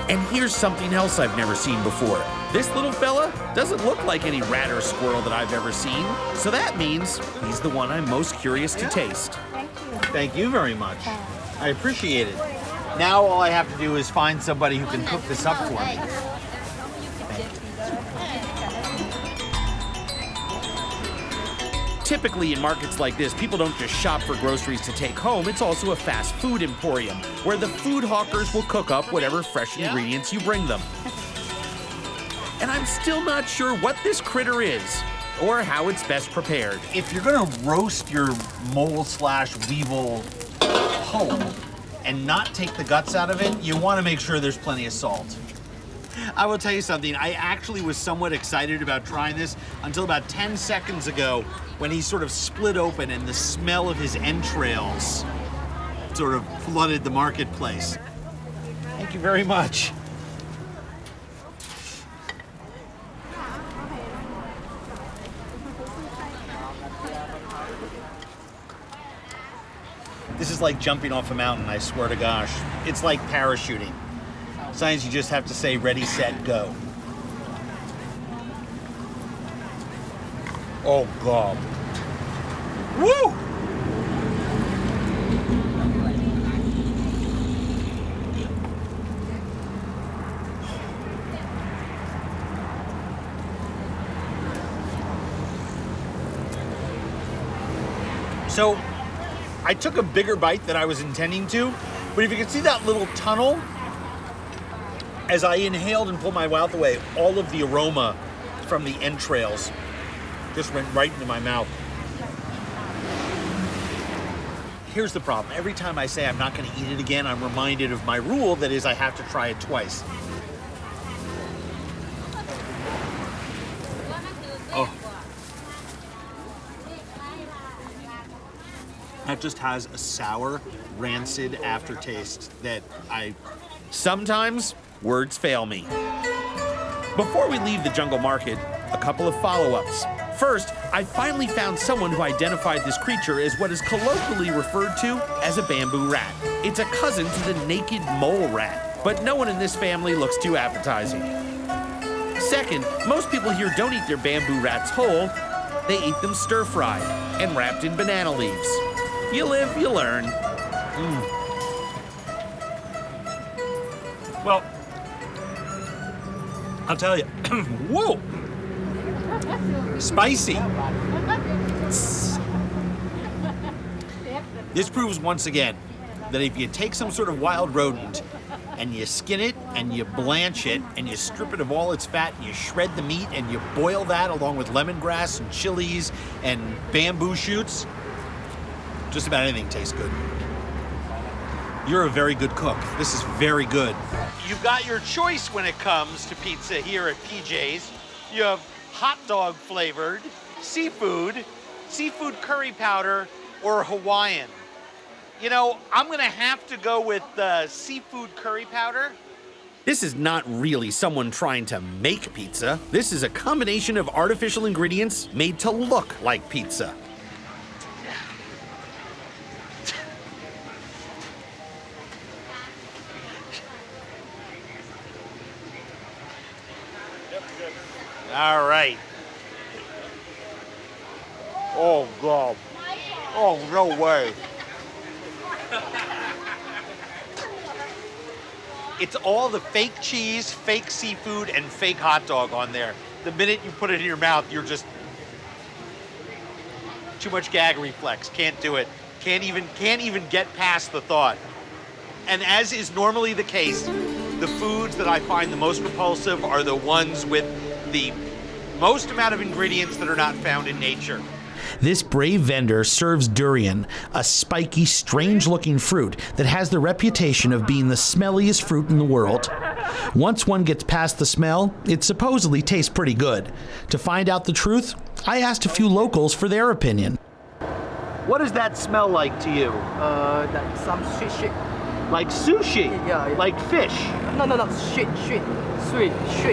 And here's something else I've never seen before. This little fella doesn't look like any rat or squirrel that I've ever seen, so that means he's the one I'm most curious to taste. Thank you very much. I appreciate it. Now all I have to do is find somebody who can cook this up for me. Typically in markets like this, people don't just shop for groceries to take home. It's also a fast food emporium where the food hawkers will cook up whatever fresh ingredients you bring them. And I'm still not sure what this critter is or how it's best prepared. If you're gonna roast your mole/weevil whole and not take the guts out of it, you wanna make sure there's plenty of salt. I will tell you something, I actually was somewhat excited about trying this until about 10 seconds ago when he sort of split open and the smell of his entrails sort of flooded the marketplace. Thank you very much. This is like jumping off a mountain, I swear to gosh. It's like parachuting. Sometimes you just have to say ready, set, go. Oh God. Woo! So, I took a bigger bite than I was intending to, but if you can see that little tunnel, as I inhaled and pulled my mouth away, all of the aroma from the entrails just went right into my mouth. Here's the problem. Every time I say I'm not going to eat it again, I'm reminded of my rule, that is I have to try it twice. Oh. That just has a sour, rancid aftertaste that Sometimes words fail me. Before we leave the jungle market, a couple of follow-ups. First, I finally found someone who identified this creature as what is colloquially referred to as a bamboo rat. It's a cousin to the naked mole rat, but no one in this family looks too appetizing. Second, most people here don't eat their bamboo rats whole. They eat them stir-fried and wrapped in banana leaves. You live, you learn. Well, I'll tell you. Whoa! Spicy. This proves once again that if you take some sort of wild rodent and you skin it and you blanch it and you strip it of all its fat and you shred the meat and you boil that along with lemongrass and chilies and bamboo shoots, just about anything tastes good. You're a very good cook. This is very good. You've got your choice when it comes to pizza here at PJ's. You have hot dog flavored, seafood curry powder, or Hawaiian. You know, I'm gonna have to go with the seafood curry powder. This is not really someone trying to make pizza. This is a combination of artificial ingredients made to look like pizza. All right. Oh, God. Oh, no way. It's all the fake cheese, fake seafood, and fake hot dog on there. The minute you put it in your mouth, you're just... Too much gag reflex. Can't do it. Can't even get past the thought. And as is normally the case, the foods that I find the most repulsive are the ones with the most amount of ingredients that are not found in nature. This brave vendor serves durian, a spiky, strange-looking fruit that has the reputation of being the smelliest fruit in the world. Once one gets past the smell, it supposedly tastes pretty good. To find out the truth, I asked a few locals for their opinion. What does that smell like to you? Like some sweet. Like sushi? Yeah. Like fish? No, sweet.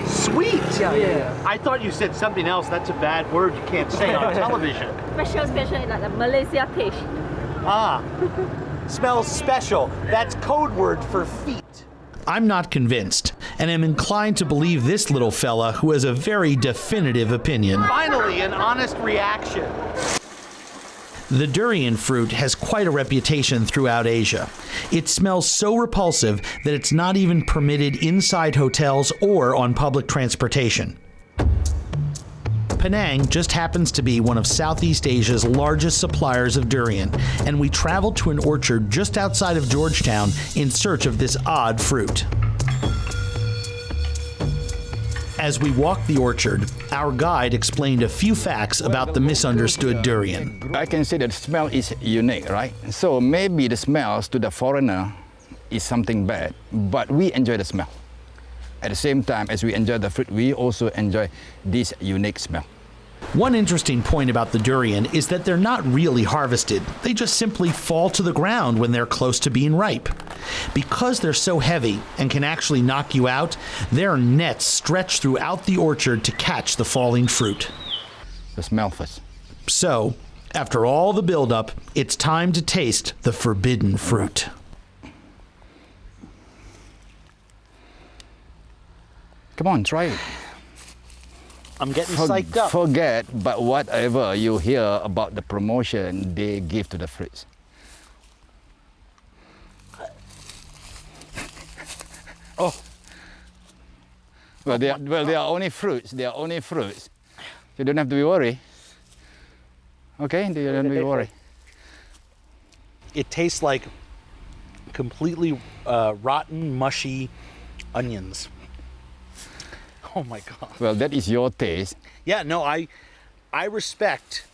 Sweet? Yeah. I thought you said something else. That's a bad word you can't say on television. Special, like the Malaysia taste. Ah, smells special. That's code word for feet. I'm not convinced, and am inclined to believe this little fella who has a very definitive opinion. Finally, an honest reaction. The durian fruit has quite a reputation throughout Asia. It smells so repulsive that it's not even permitted inside hotels or on public transportation. Penang just happens to be one of Southeast Asia's largest suppliers of durian, and we traveled to an orchard just outside of Georgetown in search of this odd fruit. As we walked the orchard, our guide explained a few facts about the misunderstood durian. I can say that the smell is unique, right? So maybe the smells to the foreigner is something bad, but we enjoy the smell. At the same time as we enjoy the fruit, we also enjoy this unique smell. One interesting point about the durian is that they're not really harvested. They just simply fall to the ground when they're close to being ripe. Because they're so heavy and can actually knock you out, there are nets stretched throughout the orchard to catch the falling fruit. The smell first. So, after all the buildup, it's time to taste the forbidden fruit. Come on, try it. I'm getting psyched up. Forget but whatever you hear about the promotion they give to the fruits. Oh. Well, they are only fruits. They are only fruits. You don't have to be worried. Okay, you don't have to be worried. It tastes like completely rotten, mushy onions. Oh my God. Well, that is your taste. Yeah, no, I respect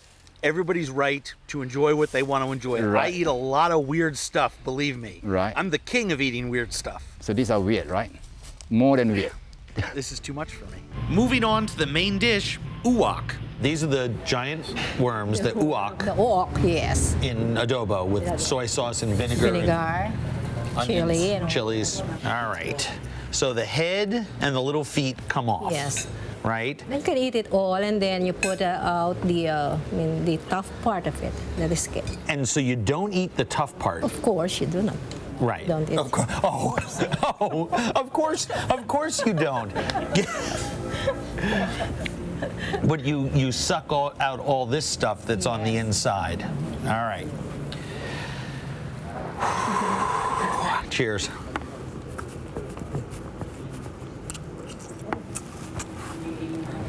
everybody's right to enjoy what they want to enjoy. Right. I eat a lot of weird stuff, believe me. Right. I'm the king of eating weird stuff. So these are weird, right? More than weird. This is too much for me. Moving on to the main dish, uwak. These are the giant worms, the uwak, The oak, yes. in adobo with soy sauce and vinegar, Vinegar, and onions, chili, and chilies. All right. So the head and the little feet come off. yes. Right? You can eat it all, and then you put out the tough part of it, the skin. And so you don't eat the tough part. Of course, you do not. Right. Don't eat. Of course. Oh, of course you don't. But you suck out all this stuff that's on the inside. All right. Cheers.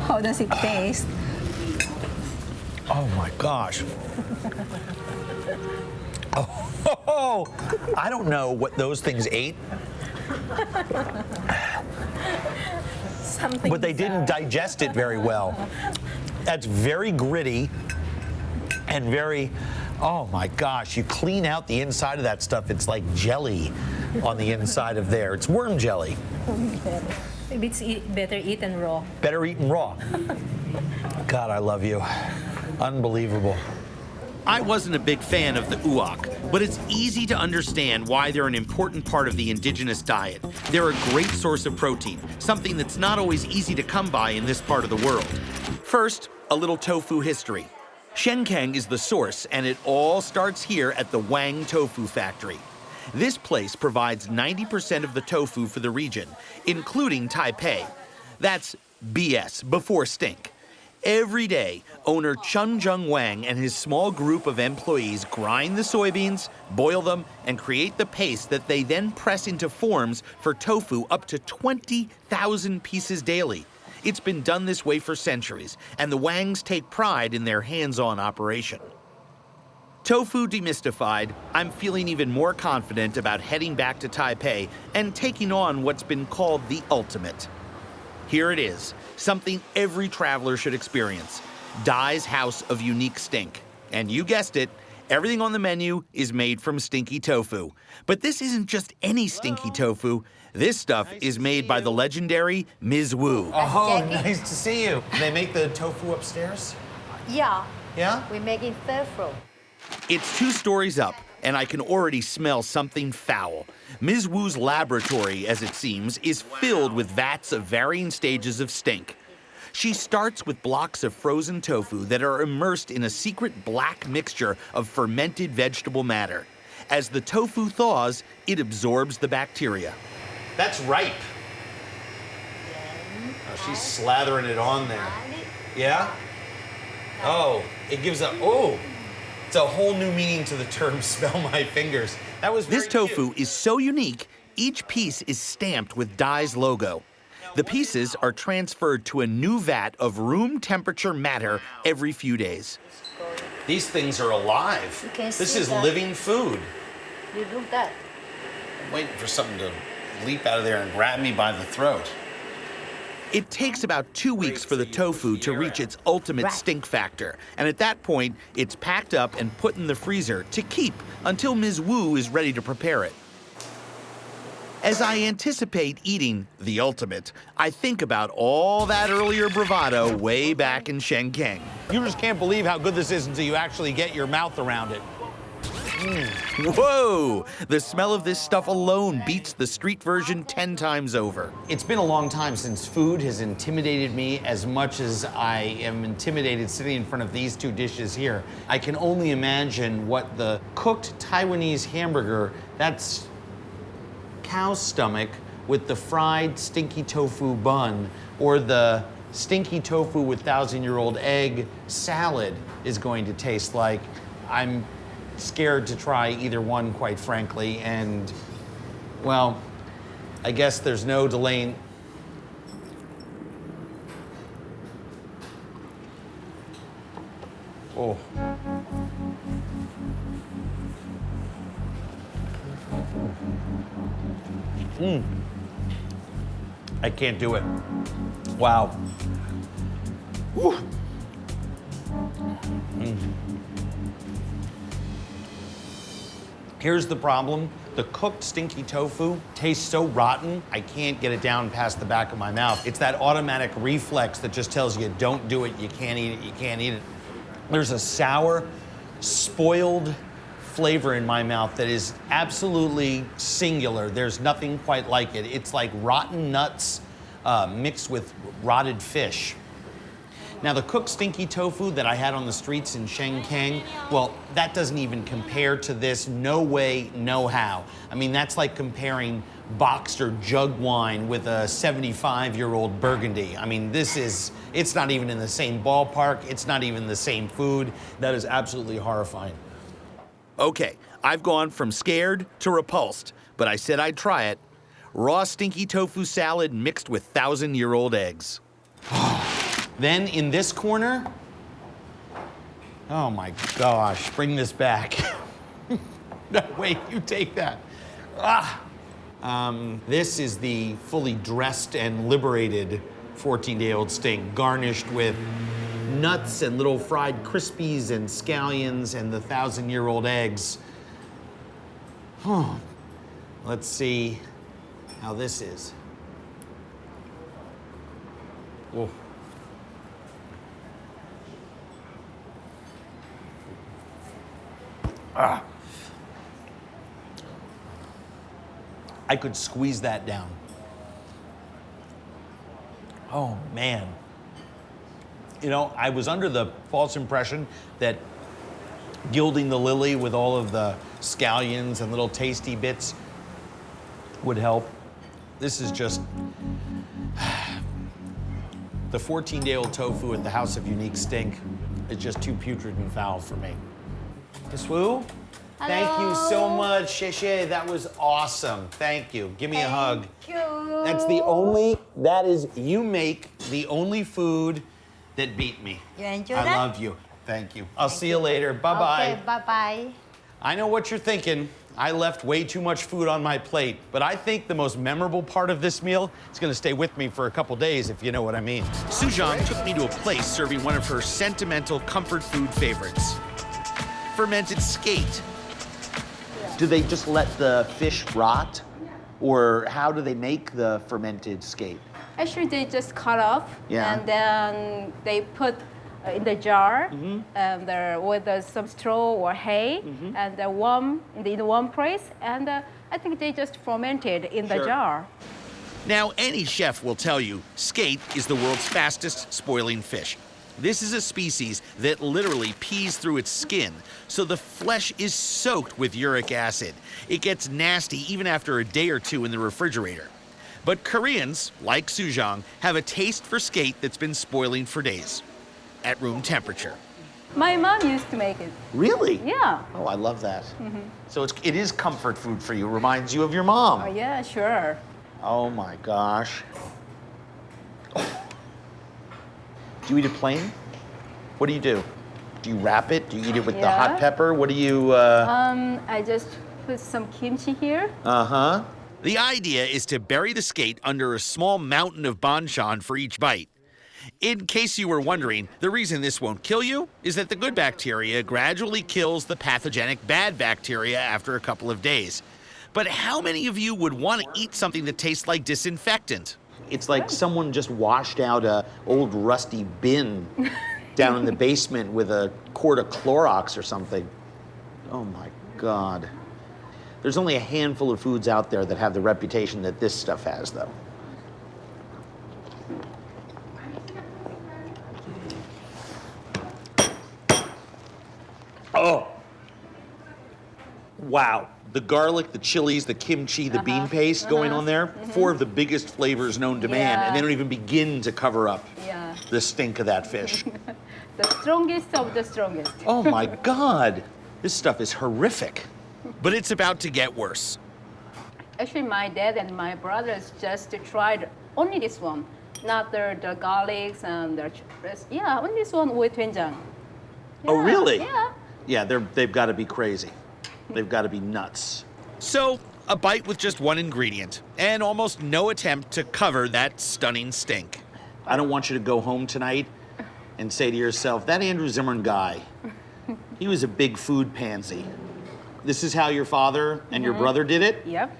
How does it taste? Oh my gosh. Oh, I don't know what those things ate, Something. but they didn't digest it very well. That's very gritty and very, oh my gosh, you clean out the inside of that stuff, it's like jelly on the inside of there. It's worm jelly. Maybe it's better eaten raw. Better eaten raw. God, I love you. Unbelievable. I wasn't a big fan of the uwak, but it's easy to understand why they're an important part of the indigenous diet. They're a great source of protein, something that's not always easy to come by in this part of the world. First, a little tofu history. Shenkeng is the source, and it all starts here at the Wang Tofu Factory. This place provides 90% of the tofu for the region, including Taipei. That's BS, before stink. Every day, owner Chun Jung Wang and his small group of employees grind the soybeans, boil them, and create the paste that they then press into forms for tofu up to 20,000 pieces daily. It's been done this way for centuries, and the Wangs take pride in their hands-on operation. Tofu demystified, I'm feeling even more confident about heading back to Taipei and taking on what's been called the ultimate. Here it is, something every traveler should experience. Dai's House of Unique Stink. And you guessed it, everything on the menu is made from stinky tofu. But this isn't just any stinky tofu. This stuff is made by the legendary Ms. Wu. Oh, nice to see you. They make the tofu upstairs? Yeah, Yeah? we're making third floor. It's 2 stories up, and I can already smell something foul. Ms. Wu's laboratory, as it seems, is filled with vats of varying stages of stink. She starts with blocks of frozen tofu that are immersed in a secret black mixture of fermented vegetable matter. As the tofu thaws, it absorbs the bacteria. That's ripe. Oh, she's slathering it on there. Yeah? Oh, it gives it's a whole new meaning to the term smell my fingers. That was This very tofu cute. is so unique, each piece is stamped with Dai's logo. The pieces are transferred to a new vat of room temperature matter every few days. These things are alive. You can This see is that. living food. You look that. I'm waiting for something to leap out of there and grab me by the throat. It takes about 2 weeks for the tofu to reach its ultimate stink factor, and at that point, it's packed up and put in the freezer to keep until Ms. Wu is ready to prepare it. As I anticipate eating the ultimate, I think about all that earlier bravado way back in Shenkeng. You just can't believe how good this is until you actually get your mouth around it. Whoa! The smell of this stuff alone beats the street version 10 times over. It's been a long time since food has intimidated me as much as I am intimidated sitting in front of these two dishes here. I can only imagine what the cooked Taiwanese hamburger, that's cow stomach with the fried stinky tofu bun, or the stinky tofu with 1,000-year-old egg salad is going to taste like. I'm scared to try either one, quite frankly, and, well, I guess there's no delaying. Oh. I can't do it. Wow. Whew. Here's the problem. The cooked stinky tofu tastes so rotten, I can't get it down past the back of my mouth. It's that automatic reflex that just tells you, don't do it, you can't eat it, you can't eat it. There's a sour, spoiled flavor in my mouth that is absolutely singular. There's nothing quite like it. It's like rotten nuts mixed with rotted fish. Now, the cooked stinky tofu that I had on the streets in Shenkeng, well, that doesn't even compare to this. No way, no how. I mean, that's like comparing boxed or jug wine with a 75-year-old Burgundy. I mean, it's not even in the same ballpark. It's not even the same food. That is absolutely horrifying. Okay, I've gone from scared to repulsed, but I said I'd try it. Raw stinky tofu salad mixed with 1,000-year-old eggs. Then in this corner, oh my gosh, bring this back. No, wait, you take that. This is the fully dressed and liberated 14-day-old steak, garnished with nuts and little fried crispies and scallions and the 1,000-year-old eggs. Let's see how this is. Whoa. I could squeeze that down. Oh, man. You know, I was under the false impression that gilding the lily with all of the scallions and little tasty bits would help. This is just the 14-day-old tofu at the House of Unique Stink is just too putrid and foul for me. Miss Wu, thank you so much. Xie, that was awesome. Thank you. Give me a hug. Thank you. You make the only food that beat me. You enjoy I that? love you. Thank you. I'll see you later. Bye-bye. Okay, bye-bye. I know what you're thinking. I left way too much food on my plate, but I think the most memorable part of this meal is gonna stay with me for a couple days, if you know what I mean. Suzhong took me to a place serving one of her sentimental comfort food favorites, fermented skate. Do they just let the fish rot? Or how do they make the fermented skate? Actually, they just cut off, Yeah. and then they put in the jar, and with some straw or hay, and warm in one place, and I think they just fermented in the Sure. jar. Now, any chef will tell you skate is the world's fastest spoiling fish. This is a species that literally pees through its skin, so the flesh is soaked with uric acid. It gets nasty even after a day or two in the refrigerator. But Koreans, like sujang, have a taste for skate that's been spoiling for days at room temperature. My mom used to make it. Really? Yeah. Oh, I love that. So it is comfort food for you. Reminds you of your mom. Oh, yeah, sure. Oh my gosh. Do you eat it plain? What do you do? Do you wrap it? Do you eat it with the hot Yeah. pepper? What do you? I just put some kimchi here. Uh-huh. The idea is to bury the skate under a small mountain of banchan for each bite. In case you were wondering, the reason this won't kill you is that the good bacteria gradually kills the pathogenic bad bacteria after a couple of days. But how many of you would want to eat something that tastes like disinfectant? It's like someone just washed out a old rusty bin down in the basement with a quart of Clorox or something. Oh my God. There's only a handful of foods out there that have the reputation that this stuff has, though. Oh. Wow. The garlic, the chilies, the kimchi, the bean paste going on there. 4 of the biggest flavors known to man, and they don't even begin to cover up Yeah. the stink of that fish. The strongest of the strongest. Oh my God. This stuff is horrific. But it's about to get worse. Actually, my dad and my brothers just tried only this one, not the garlics and the rest. Yeah, only this one with doenjang. Oh, Yeah, really? Yeah. Yeah, they've got to be crazy. They've got to be nuts. So, a bite with just one ingredient, and almost no attempt to cover that stunning stink. I don't want you to go home tonight and say to yourself, that Andrew Zimmern guy, he was a big food pansy. This is how your father and your brother did it? Yep.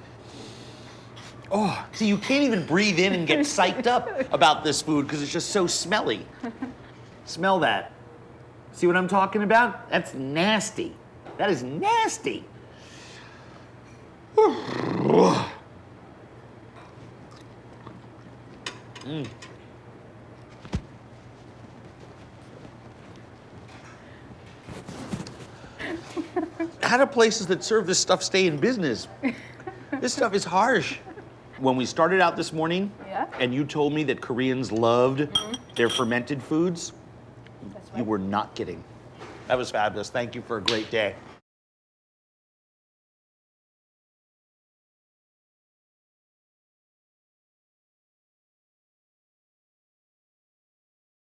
Oh, see, you can't even breathe in and get psyched up about this food because it's just so smelly. Smell that. See what I'm talking about? That's nasty. That is nasty. How do places that serve this stuff stay in business? This stuff is harsh. When we started out this morning, Yeah. and you told me that Koreans loved their fermented foods, That's you right. were not kidding. That was fabulous. Thank you for a great day.